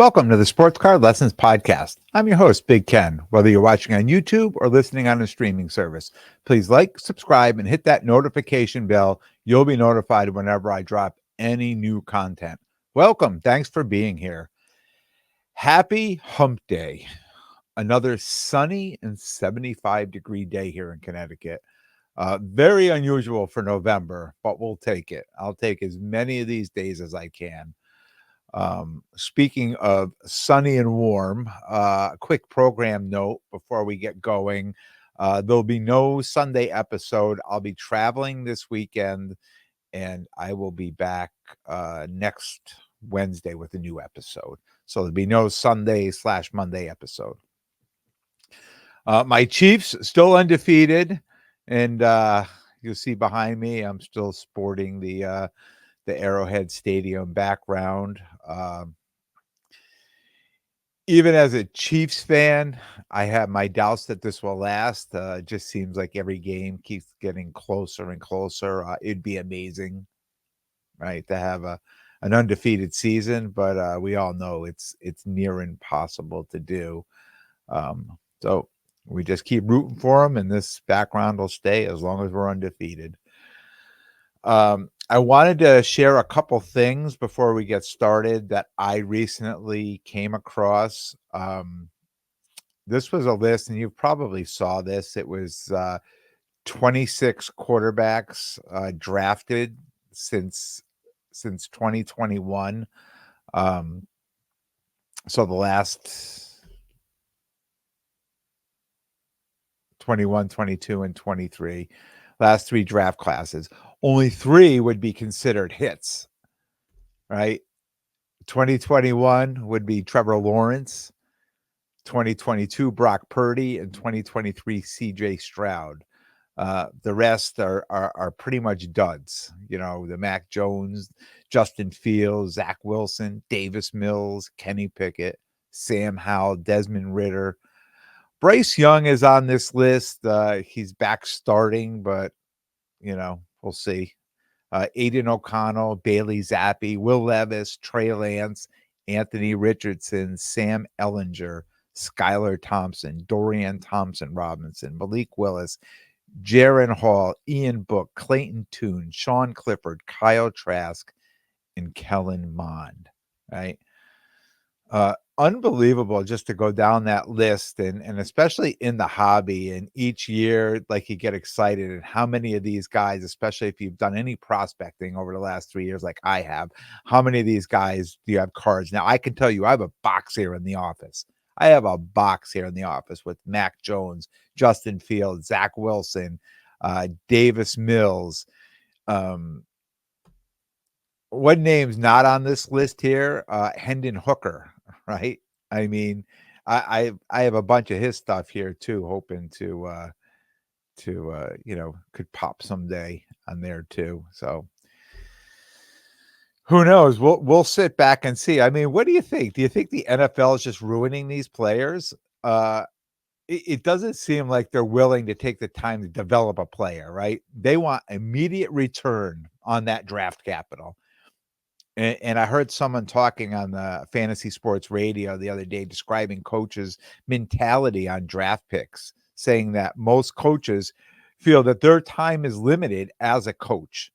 Welcome to the Sports Card Lessons Podcast. I'm your host, Big Ken. Whether you're watching on YouTube or listening on a streaming service, please like, subscribe, and hit that notification bell. You'll be notified whenever I drop any new content. Welcome. Thanks for being here. Happy Hump Day. Another sunny and 75-degree day here in Connecticut. Very unusual for November, but we'll take it. I'll take as many of these days as I can. Speaking of sunny and warm, quick program note before we get going. There'll be no Sunday episode. I'll be traveling this weekend, and I will be back next Wednesday with a new episode. So there'll be no Sunday/Monday episode. My Chiefs still undefeated, and you'll see behind me, I'm still sporting the Arrowhead Stadium background. Even as a Chiefs fan, I have my doubts that this will last. It just seems like every game keeps getting closer and closer. It'd be amazing, right, to have an undefeated season, but we all know it's near impossible to do. So we just keep rooting for them, and this background will stay as long as we're undefeated. I wanted to share a couple things before we get started that I recently came across. This was a list, and you probably saw this. It was 26 quarterbacks drafted since 2021. So the last 21, 22, and 23, last three draft classes. Only three would be considered hits, right? 2021 would be Trevor Lawrence, 2022 Brock Purdy, and 2023 CJ Stroud. The rest are pretty much duds. You know, the Mac Jones, Justin Fields, Zach Wilson, Davis Mills, Kenny Pickett, Sam Howell, Desmond Ridder. Bryce Young is on this list. He's back starting, but, you know, we'll see. Aiden O'Connell, Bailey Zappi, Will Levis, Trey Lance, Anthony Richardson, Sam Ellinger, Skylar Thompson, Dorian Thompson-Robinson, Malik Willis, Jaron Hall, Ian Book, Clayton Tune, Sean Clifford, Kyle Trask, and Kellen Mond, right? Unbelievable just to go down that list, and especially in the hobby, and each year, like, you get excited, and how many of these guys, especially if you've done any prospecting over the last 3 years like I have, how many of these guys do you have cards? Now, I can tell you, I have a box here in the office. I have a box here in the office with Mac Jones, Justin Fields, Zach Wilson, Davis Mills. One name's not on this list here, Hendon Hooker, right? I mean, I have a bunch of his stuff here too, hoping to you know, could pop someday on there too. So who knows? We'll sit back and see. I mean, what do you think? Do you think the NFL is just ruining these players? It doesn't seem like they're willing to take the time to develop a player, right? They want immediate return on that draft capital. And I heard someone talking on the Fantasy Sports Radio the other day describing coaches' mentality on draft picks, saying that most coaches feel that their time is limited as a coach.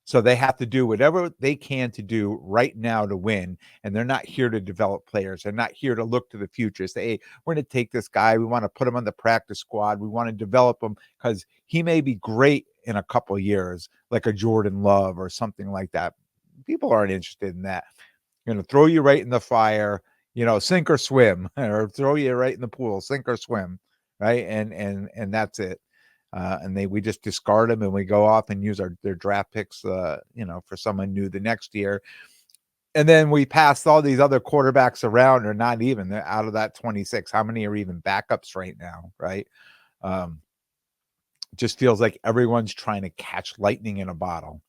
So they have to do whatever they can to do right now to win. And they're not here to develop players. They're not here to look to the future. Say, hey, we're going to take this guy. We want to put him on the practice squad. We want to develop him because he may be great in a couple of years, like a Jordan Love or something like that. People aren't interested in that. You're going to throw you right in the fire, you know, sink or swim, or throw you right in the pool, sink or swim, right? And that's it. And we just discard them, and we go off and use their draft picks, you know, for someone new the next year. And then we pass all these other quarterbacks around, or not even. They're out of that 26. How many are even backups right now, right? Just feels like everyone's trying to catch lightning in a bottle.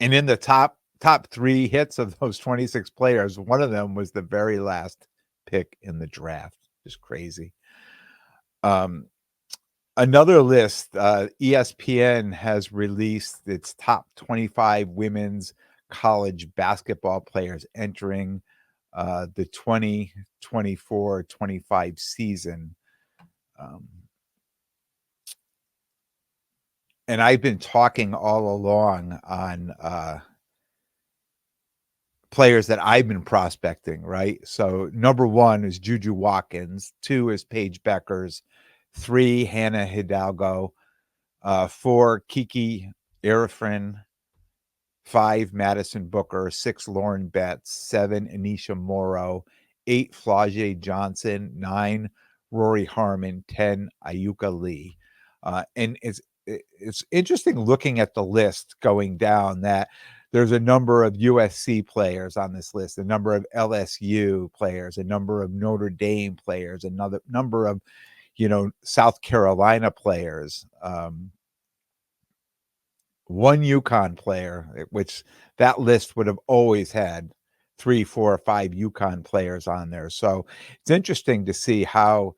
And in the top three hits of those 26 players, one of them was the very last pick in the draft. Just crazy. Another list, ESPN has released its top 25 women's college basketball players entering the 2024-25 season. Um, and I've been talking all along on players that I've been prospecting, right? So number 1 is Juju Watkins, 2 is Paige Beckers, 3 Hannah Hidalgo, 4 Kiki Arifin, 5 Madison Booker, 6 Lauren Betts, 7 Anisha Morrow, 8 Flau'jae Johnson, 9 Rory Harmon, 10 Ayuka Lee. And it's interesting looking at the list going down that there's a number of USC players on this list, a number of LSU players, a number of Notre Dame players, another number of, South Carolina players. One UConn player, which that list would have always had 3, 4, or 5 UConn players on there. So it's interesting to see how,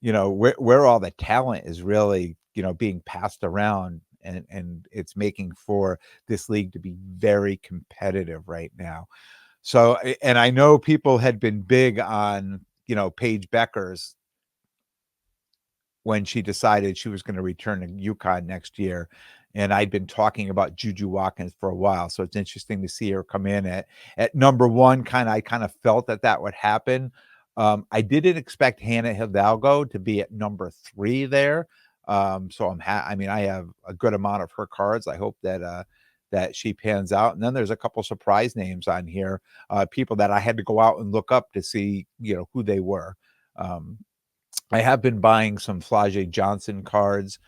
where all the talent is really, being passed around, and it's making for this league to be very competitive right now. So, and I know people had been big on, Paige Beckers when she decided she was going to return to UConn next year. And I'd been talking about Juju Watkins for a while. So it's interesting to see her come in at number 1. I kind of felt that would happen. I didn't expect Hannah Hidalgo to be at number 3 there. So I have a good amount of her cards. I hope that she pans out. And then there's a couple surprise names on here, people that I had to go out and look up to see, who they were. I have been buying some Flau'jae Johnson cards.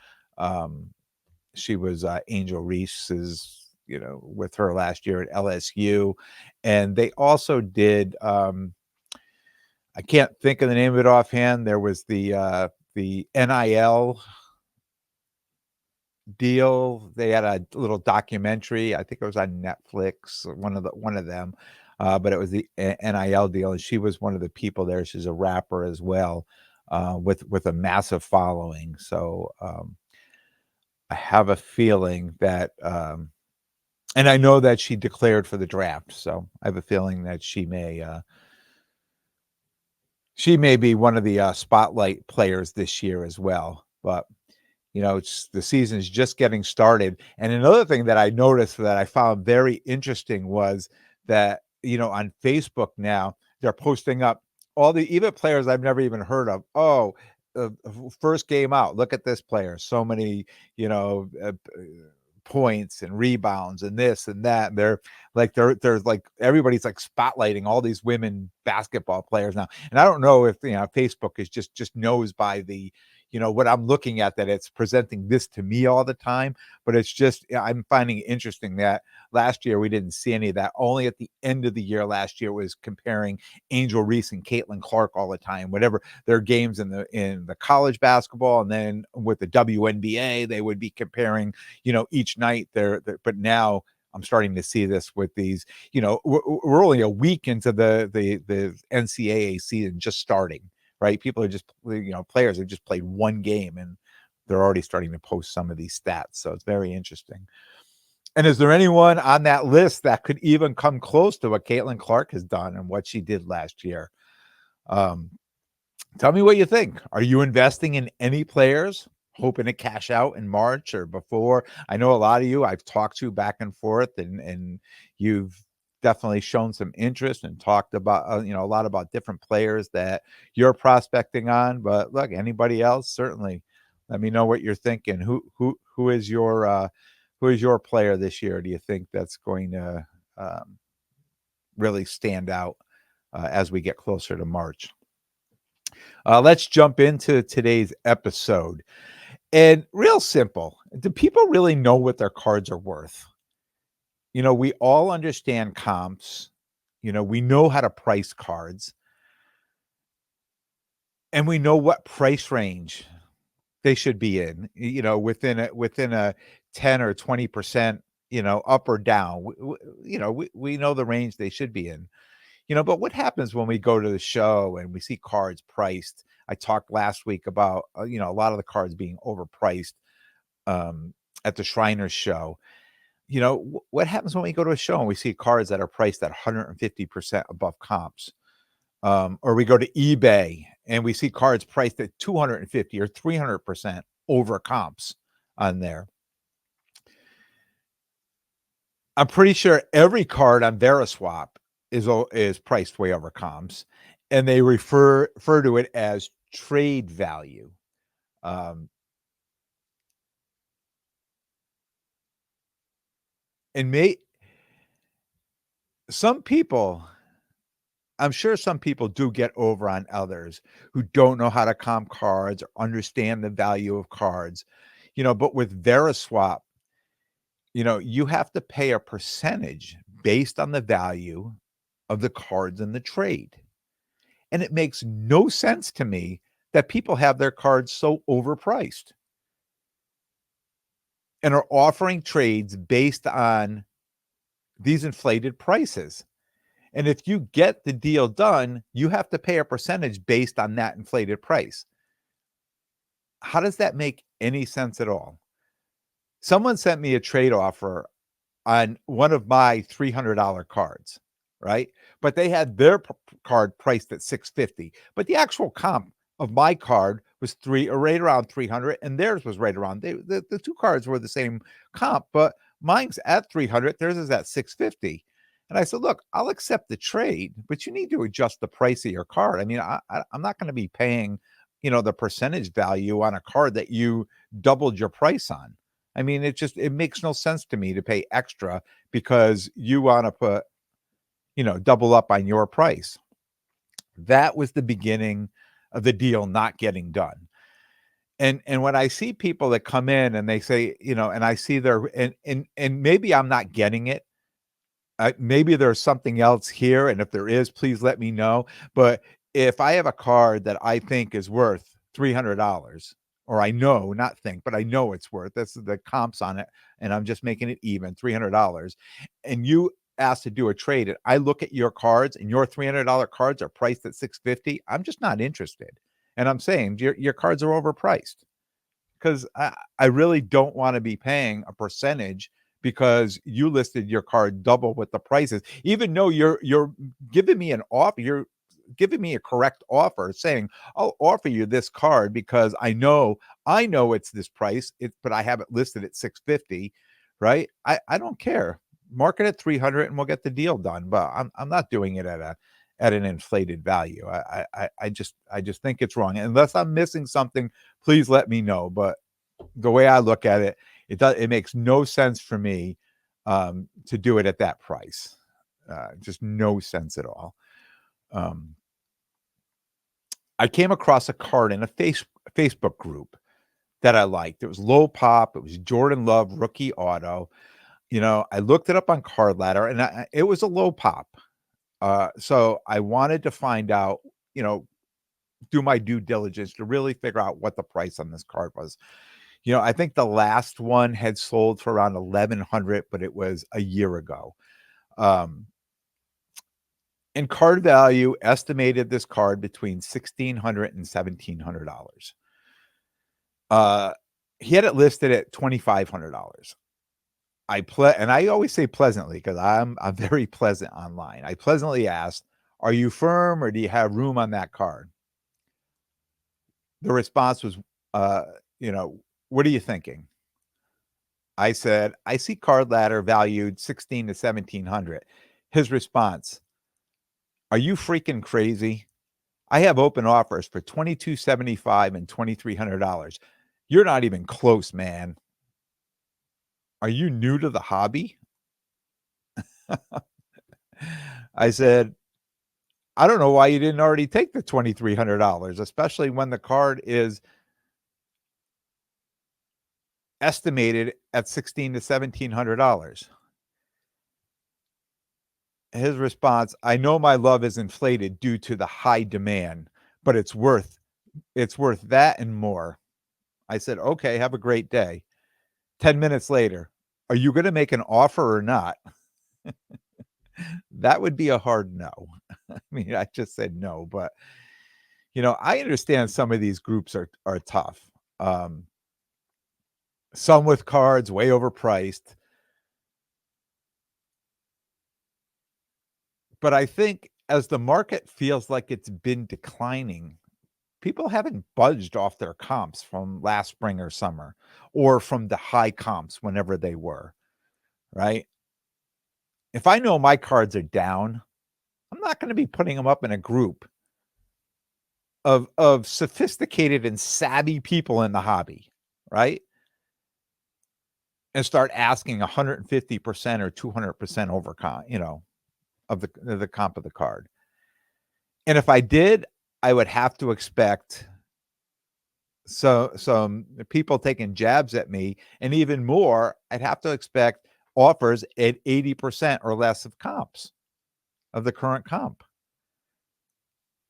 She was Angel Reese's, with her last year at LSU. And they also did, I can't think of the name of it offhand. There was the NIL deal. They had a little documentary. I think it was on Netflix, one of them. But it was the NIL deal, and she was one of the people there. She's a rapper as well, with a massive following. So I have a feeling that, and I know that she declared for the draft. So I have a feeling that she may be one of the spotlight players this year as well. But it's the season's just getting started. And another thing that I noticed that I found very interesting was that, on Facebook now, they're posting up all the even players I've never even heard of. Oh, first game out. Look at this player. So many, points and rebounds and this and that. And they're like everybody's like spotlighting all these women basketball players now. And I don't know if Facebook is just knows by the what I'm looking at, that it's presenting this to me all the time. But it's just, I'm finding it interesting that last year we didn't see any of that. Only at the end of the year last year was comparing Angel Reese and Caitlin Clark all the time, whatever their games in the college basketball. And then with the WNBA, they would be comparing, each night there. But now I'm starting to see this with these, we're only a week into the NCAA season just starting. Right? People are just, players have just played one game and they're already starting to post some of these stats. So it's very interesting. And is there anyone on that list that could even come close to what Caitlin Clark has done and what she did last year? Tell me what you think. Are you investing in any players, hoping to cash out in March or before? I know a lot of you I've talked to back and forth, and you've definitely shown some interest and talked about, a lot about different players that you're prospecting on. But look, anybody else, certainly let me know what you're thinking. Who is your player this year? Do you think that's going to really stand out as we get closer to March? Let's jump into today's episode. And real simple, do people really know what their cards are worth? We all understand comps. We know how to price cards. And we know what price range they should be in, within a 10 or 20%, up or down. We know the range they should be in. But what happens when we go to the show and we see cards priced? I talked last week about, a lot of the cards being overpriced at the Shriners show. What happens when we go to a show and we see cars that are priced at 150% above comps? Or we go to eBay and we see cards priced at 250 or 300% over comps on there. I'm pretty sure every card on Veriswap is priced way over comps, and they refer to it as trade value. Um, and may some people I'm sure some people do get over on others who don't know how to comp cards or understand the value of cards, but with Veriswap, you have to pay a percentage based on the value of the cards in the trade. And it makes no sense to me that people have their cards so overpriced and are offering trades based on these inflated prices. And if you get the deal done, you have to pay a percentage based on that inflated price. How does that make any sense at all? Someone sent me a trade offer on one of my $300 cards, right? But they had their card priced at 650, but the actual comp of my card was right around 300 and theirs was right around the two cards were the same comp, but mine's at 300, theirs is at 650. And I said, look, I'll accept the trade, but you need to adjust the price of your card. I mean, I'm not going to be paying, the percentage value on a card that you doubled your price on. I mean, it makes no sense to me to pay extra because you want to put, double up on your price. That was the beginning of the deal not getting done. And when I see people that come in and they say, and I see their and maybe I'm not getting it. Maybe there's something else here, and if there is, please let me know. But if I have a card that I think is worth $300, or I know, not think, but I know it's worth, that's the comps on it, and I'm just making it even $300, and you ask to do a trade, and I look at your cards, and your $300 cards are priced at 650, I'm just not interested. And I'm saying your cards are overpriced because I really don't want to be paying a percentage because you listed your card double what the price is, even though you're giving me an offer, you're giving me a correct offer saying, I'll offer you this card because I know it's this price, but I have it listed at 650, right? I don't care. Market at 300 and we'll get the deal done, but I'm not doing it at an inflated value. I just think it's wrong. Unless I'm missing something, please let me know. But the way I look at it, it makes no sense for me to do it at that price. Just no sense at all. Um, I came across a card in a Facebook group that I liked. It was low pop. It was Jordan Love rookie auto. I looked it up on Card Ladder, and it was a low pop. So I wanted to find out, do my due diligence to really figure out what the price on this card was. I think the last one had sold for around 1,100, but it was a year ago. And Card Value estimated this card between $1,600 and $1,700. He had it listed at $2,500. And I always say pleasantly because I'm very pleasant online. I pleasantly asked, "Are you firm or do you have room on that card?" The response was, "What are you thinking?" I said, "I see Card Ladder valued 16 to 1,700." His response, "Are you freaking crazy? I have open offers for 2,275 and $2,300. You're not even close, man. Are you new to the hobby?" I said, "I don't know why you didn't already take the $2,300, especially when the card is estimated at 16 to $1,700. His response, "I know my love is inflated due to the high demand, but it's worth that and more." I said, "Okay, have a great day." 10 minutes later, "Are you gonna make an offer or not?" That would be a hard no. I mean, I just said no, but, I understand some of these groups are tough. Some with cards way overpriced. But I think as the market feels like it's been declining, people haven't budged off their comps from last spring or summer or from the high comps whenever they were, right? If I know my cards are down, I'm not gonna be putting them up in a group of sophisticated and savvy people in the hobby, right? And start asking 150% or 200% over of the comp of the card. And if I did, I would have to expect some people taking jabs at me, and even more, I'd have to expect offers at 80% or less of comps of the current comp.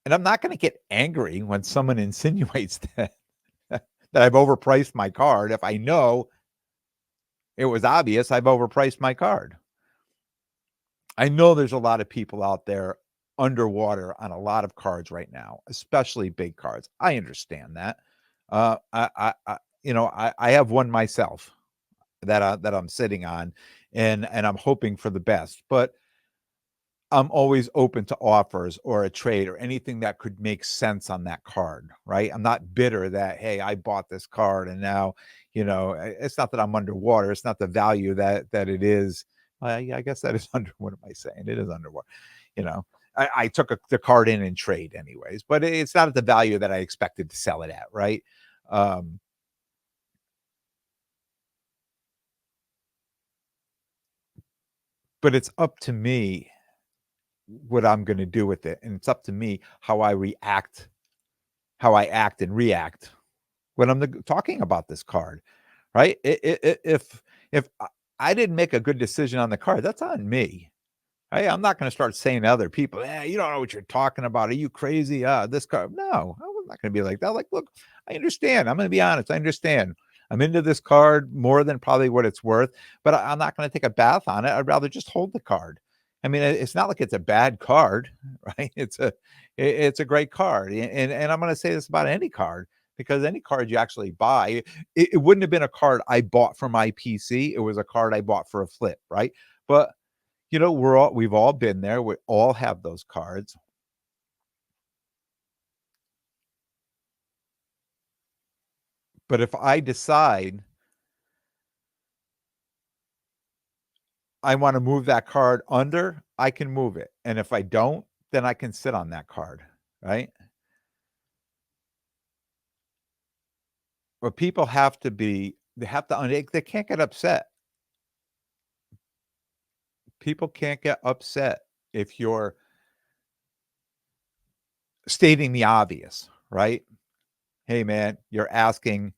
And I'm not going to get angry when someone insinuates that that I've overpriced my card if I know it was obvious I've overpriced my card. I know there's a lot of people out there underwater on a lot of cards right now, especially big cards. I understand that. I have one myself that I'm sitting on, and I'm hoping for the best. But I'm always open to offers or a trade or anything that could make sense on that card, right? I'm not bitter that, hey, I bought this card and now, it's not that I'm underwater. It's not the value that it is. Yeah, I guess that is under. What am I saying? It is underwater. You know, I took the card in trade anyways, but it's not at the value that I expected to sell it at, right? Um, but it's up to me what I'm going to do with it, and it's up to me how I act and react when I'm talking about this card, right? If I didn't make a good decision on the card, that's on me. I'm not going to start saying to other people, you don't know what you're talking about. Are you crazy? This card. No, I'm not going to be like that. Like, look, I understand. I'm going to be honest. I understand. I'm into this card more than probably what it's worth, but I'm not going to take a bath on it. I'd rather just hold the card. I mean, it's not like it's a bad card, right? It's a great card, and I'm going to say this about any card because any card you actually buy, it wouldn't have been a card I bought for my PC. It was a card I bought for a flip, right? But we've all been there. We all have those cards. But if I decide I want to move that card under, I can move it. And if I don't, then I can sit on that card, right? But people have to they can't get upset. People can't get upset if you're stating the obvious, right? Hey man, you're asking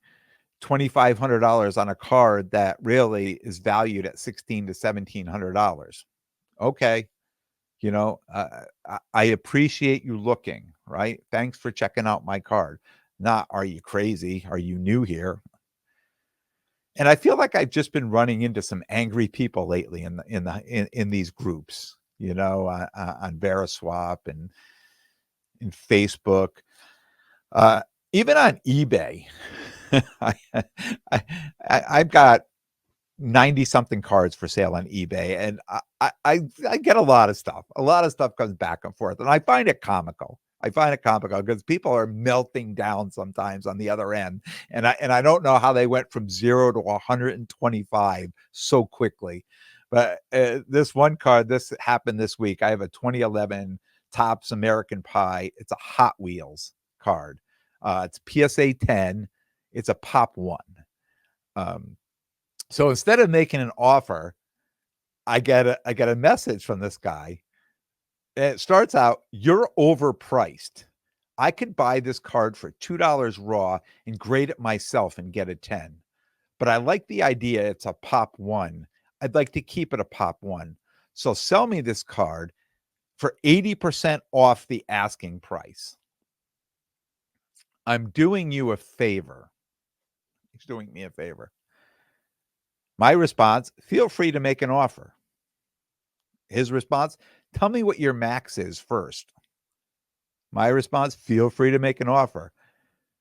$2,500 on a card that really is valued at $1,600 to $1,700. Okay, I appreciate you looking, right? Thanks for checking out my card. Not, are you crazy? Are you new here? And I feel like I've just been running into some angry people lately in these groups, on Veriswap and in Facebook, even on eBay. I, I've got 90 something cards for sale on eBay, and I get a lot of stuff. A lot of stuff comes back and forth, and I find it comical. I find it comical because people are melting down sometimes on the other end, and I don't know how they went from 0 to 125 so quickly. But this one card, this happened this week. I have a 2011 Topps American Pie. It's a Hot Wheels card. It's PSA 10. It's a Pop 1. Um, so instead of making an offer, I get a message from this guy. And it starts out, "You're overpriced. I could buy this card for $2 raw and grade it myself and get a 10. But I like the idea it's a Pop 1. I'd like to keep it a Pop 1. So sell me this card for 80% off the asking price. I'm doing you a favor." He's doing me a favor. My response, "Feel free to make an offer." His response, "Tell me what your max is first." My response, "Feel free to make an offer."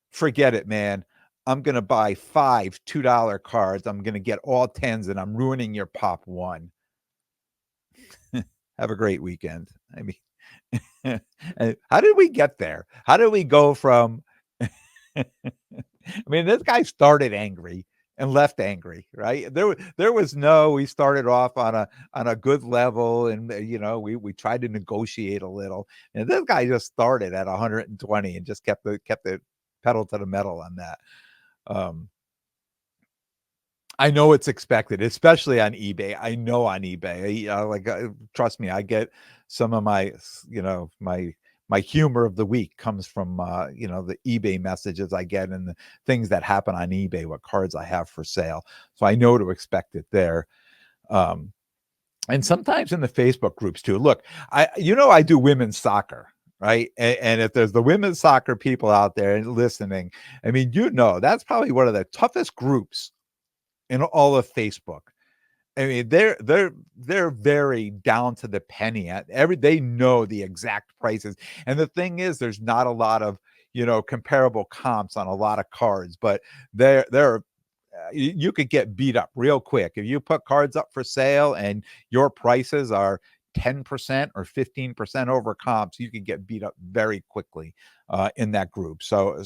Forget it, man. I'm going to buy 5 $2 cards. I'm going to get all 10s and I'm ruining your Pop 1. Have a great weekend. I mean, how did we get there? How did we go from I mean, this guy started angry and left angry, right? There was no we started off on a good level and we tried to negotiate a little. And this guy just started at 120 and just kept the pedal to the metal on that. Um I know it's expected, especially on eBay. I know on eBay, trust me, I get some of my humor of the week comes from, the eBay messages I get and the things that happen on eBay, what cards I have for sale. So I know to expect it there. Um, and sometimes in the Facebook groups too. Look, I do women's soccer, right? And if there's the women's soccer people out there listening, I mean, that's probably one of the toughest groups in all of Facebook. I mean, they're very down to the penny at they know the exact prices. And the thing is, there's not a lot of, comparable comps on a lot of cards, but they're you could get beat up real quick. If you put cards up for sale and your prices are 10% or 15% over comps, you can get beat up very quickly in that group. So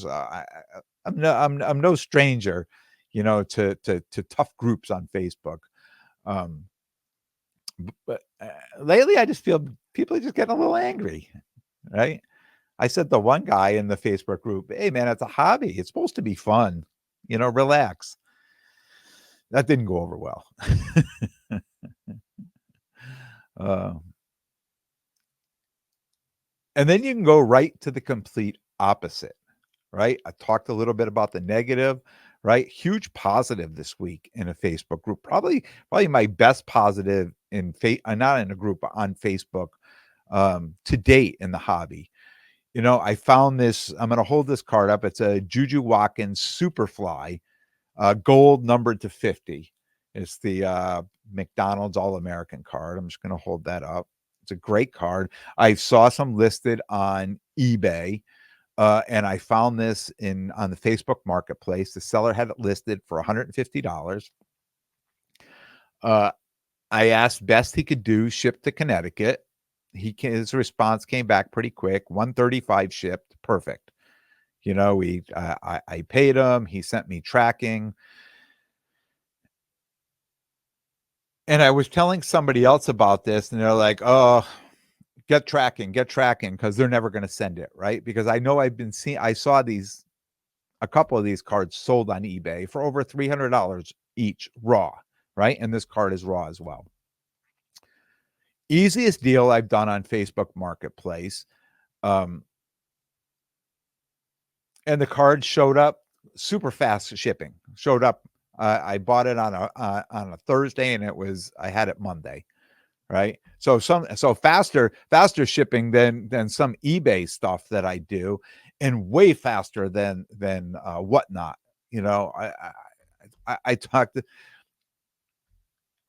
I'm no stranger, to tough groups on Facebook. Um, but lately, I just feel people are just getting a little angry, right? I said to one guy in the Facebook group, "Hey, man, it's a hobby. It's supposed to be fun. Relax." That didn't go over well. uh, and then you can go right to the complete opposite, right? I talked a little bit about the negative, right? Huge positive this week in a Facebook group. Probably my best positive not in a group, but on Facebook to date in the hobby. I found this. I'm going to hold this card up. It's a Juju Watkins Superfly, gold numbered to 50. It's the McDonald's All-American card. I'm just going to hold that up. It's a great card. I saw some listed on eBay. And I found this on the Facebook Marketplace. The seller had it listed for $150. Uh, I asked best he could do, ship to Connecticut. His response came back pretty quick. 135 shipped, perfect. I paid him. He sent me tracking, and I was telling somebody else about this, and they're like, "Oh, get tracking, because they're never going to send it, right?" Because I know I saw a couple of these cards sold on eBay for over $300 each raw, right? And this card is raw as well. Easiest deal I've done on Facebook Marketplace. And the card showed up super fast shipping. Showed up. I bought it on a Thursday, and I had it Monday, right? So faster shipping than some eBay stuff that I do, and way faster than Whatnot. I talked.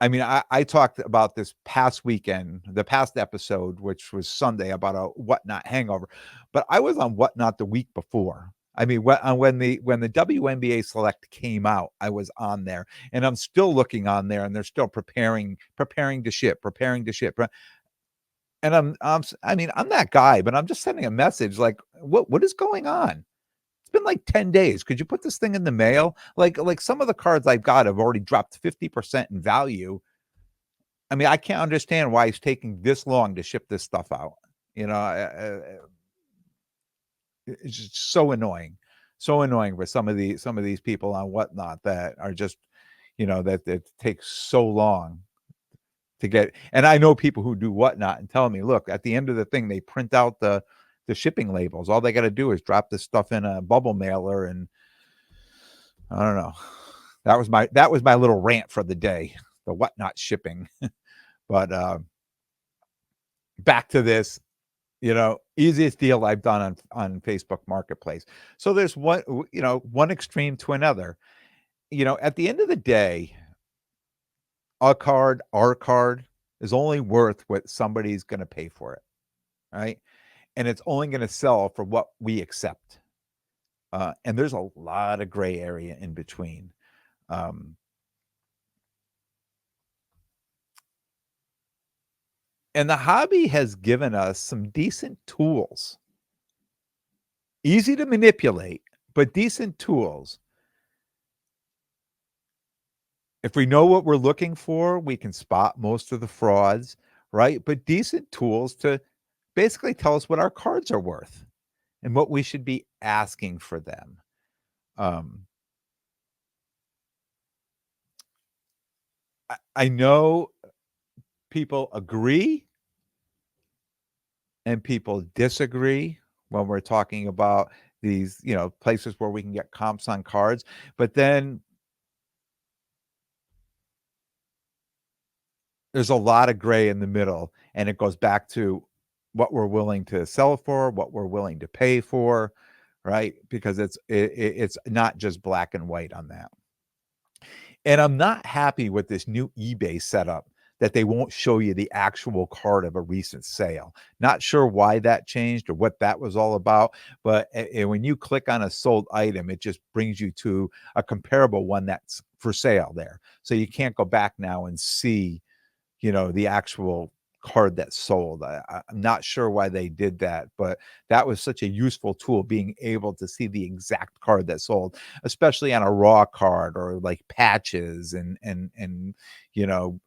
I mean, I talked about this past weekend, the past episode, which was Sunday, about a Whatnot hangover, but I was on Whatnot the week before. I mean, when the WNBA Select came out, I was on there, and I'm still looking on there, and they're still preparing to ship. And I'm that guy, but I'm just sending a message like, what is going on? It's been like 10 days. Could you put this thing in the mail? Like some of the cards I've got have already dropped 50% in value. I mean, I can't understand why it's taking this long to ship this stuff out. It's just so annoying for some of these people on Whatnot that are just, that takes so long to get. And I know people who do Whatnot and tell me, look, at the end of the thing, they print out the shipping labels. All they got to do is drop this stuff in a bubble mailer, and I don't know. That was my little rant for the day. The Whatnot shipping, but back to this. Easiest deal I've done on Facebook Marketplace. So there's one extreme to another. At the end of the day, our card is only worth what somebody's going to pay for it, right? And it's only going to sell for what we accept. And there's a lot of gray area in between. Um, And the hobby has given us some decent tools. Easy to manipulate, but decent tools. If we know what we're looking for, we can spot most of the frauds, right? But decent tools to basically tell us what our cards are worth and what we should be asking for them. Um, I know people agree and people disagree when we're talking about these, places where we can get comps on cards. But then there's a lot of gray in the middle, and it goes back to what we're willing to sell for, what we're willing to pay for, right? Because it's not just black and white on that. And I'm not happy with this new eBay setup that they won't show you the actual card of a recent sale. Not sure why that changed or what that was all about, but when you click on a sold item, it just brings you to a comparable one that's for sale there. So you can't go back now and see, the actual card that sold. I'm not sure why they did that, but that was such a useful tool, being able to see the exact card that sold, especially on a raw card or like patches and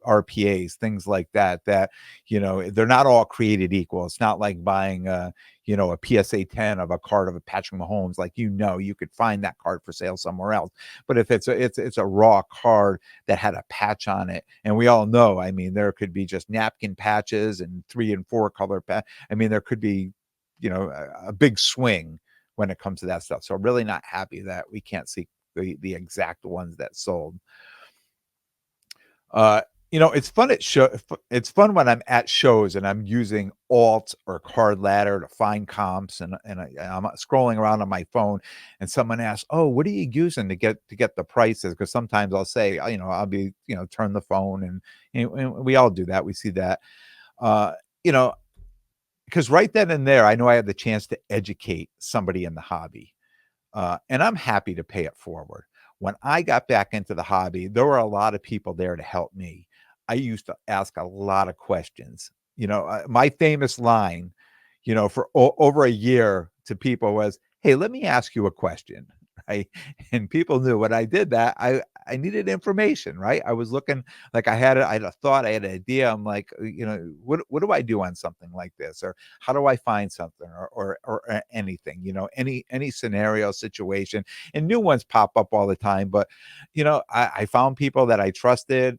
RPAs, things like that. That they're not all created equal. It's not like buying a PSA 10 of a card of a Patrick Mahomes. Like you could find that card for sale somewhere else. But if it's a raw card that had a patch on it, and we all know, I mean, there could be just napkin patches and 3 and 4 color I mean, there could be, a big swing when it comes to that stuff. So really not happy that we can't see the exact ones that sold. Uh, it's fun at it's fun when I'm at shows and I'm using alt or card ladder to find comps, and I'm scrolling around on my phone and someone asks, "Oh, what are you using to get the prices?" Because sometimes I'll say, I'll be, turn the phone and we all do that. We see that. Uh, you know, because right then and there, I know I have the chance to educate somebody in the hobby. And I'm happy to pay it forward. When I got back into the hobby, there were a lot of people there to help me. I used to ask a lot of questions. My famous line, for over a year to people was, "Hey, let me ask you a question." Right. And people knew when I did that, I needed information, right? I was looking like I had a thought, I had an idea. I'm like, what do I do on something like this? Or how do I find something or anything, any scenario situation, and new ones pop up all the time. But, I found people that I trusted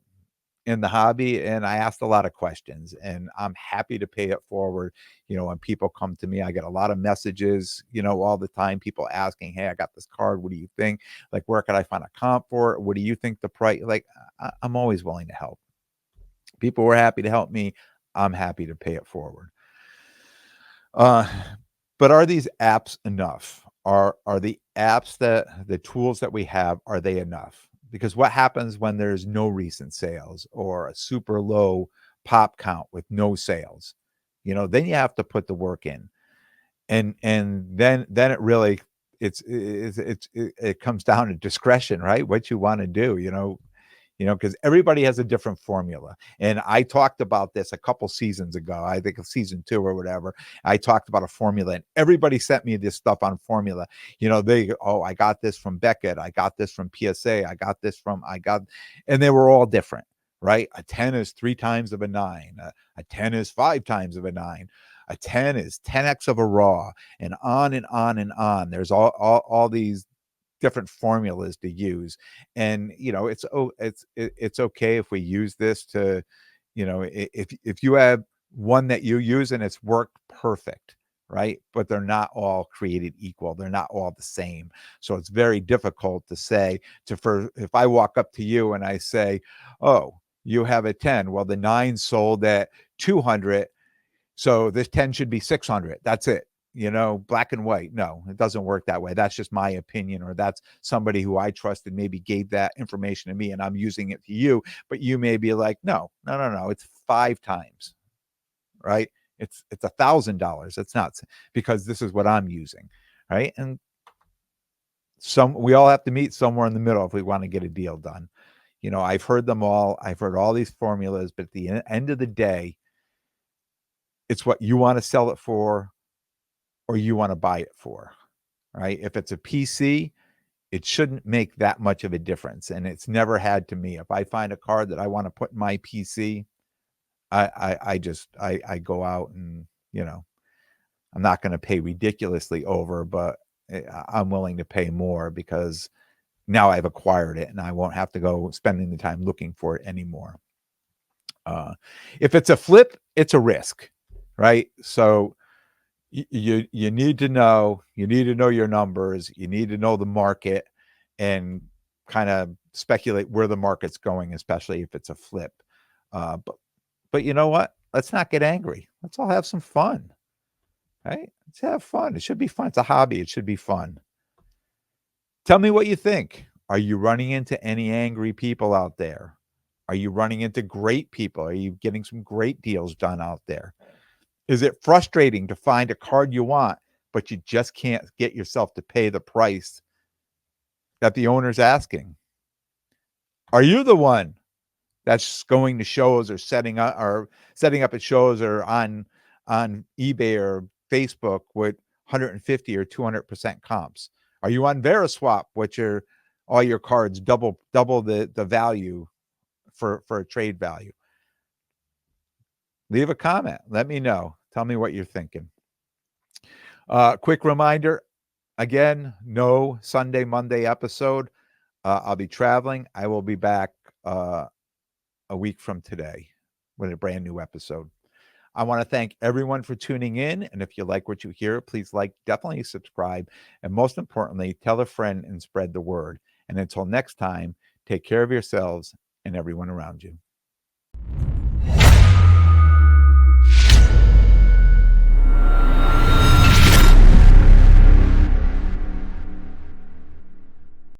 in the hobby, and I asked a lot of questions, and I'm happy to pay it forward. When people come to me, I get a lot of messages, all the time, people asking, "Hey, I got this card. What do you think? Like, where could I find a comp for it? What do you think the price?" Like, I'm always willing to help. People were happy to help me. I'm happy to pay it forward. Uh, but are these apps enough? Are the apps that the tools that we have, are they enough? Because what happens when there's no recent sales or a super low pop count with no sales? Then you have to put the work in. And then it really it comes down to discretion, right? What you want to do, because everybody has a different formula. And I talked about this a couple seasons ago, I think of season 2 or whatever. I talked about a formula, and everybody sent me this stuff on formula. Oh, I got this from Beckett, I got this from PSA, and they were all different, right? A 10 is 3 times of a 9, a 10 is 5 times of a 9, a 10 is 10x of a raw, and on and on and on. There's all these different formulas to use. And it's okay if we use this to, if you have one that you use and it's worked perfect, right? But they're not all created equal, they're not all the same. So it's very difficult to say, for if I walk up to you and I say, "Oh, you have a 10, well, the 9 sold at 200, so this 10 should be 600. That's it." Black and white. No, it doesn't work that way. That's just my opinion, or that's somebody who I trusted maybe gave that information to me and I'm using it to you. But you may be like, "No, no, no, no. It's 5 times, right? It's $1,000. It's not, because this is what I'm using." Right. And we all have to meet somewhere in the middle if we want to get a deal done. I've heard them all. I've heard all these formulas, but at the end of the day, It's what you want to sell it for or you want to buy it for, right? If it's a PC, it shouldn't make that much of a difference. And it's never had to me. If I find a card that I want to put in my PC, I go out and, you know, I'm not going to pay ridiculously over, but I'm willing to pay more because now I've acquired it and I won't have to go spending the time looking for it anymore. If it's a flip, it's a risk, right? So you need to know your numbers, you need to know the market and kind of speculate where the market's going, especially if it's a flip. But you know what? Let's not get angry. Let's all have some fun, right? Let's have fun. It should be fun. It's a hobby. It should be fun. Tell me what you think. Are you running into any angry people out there? Are you running into great people? Are you getting some great deals done out there? Is it frustrating to find a card you want, but you just can't get yourself to pay the price that the owner's asking? Are you the one that's going to shows or setting up at shows or on eBay or Facebook with 150 or 200% comps? Are you on Veriswap, which are all your cards double the value for a trade value? Leave a comment. Let me know. Tell me what you're thinking. Quick reminder, again, no Sunday, Monday episode. I'll be traveling. I will be back a week from today with a brand new episode. I want to thank everyone for tuning in. And if you like what you hear, please definitely subscribe. And most importantly, tell a friend and spread the word. And until next time, take care of yourselves and everyone around you.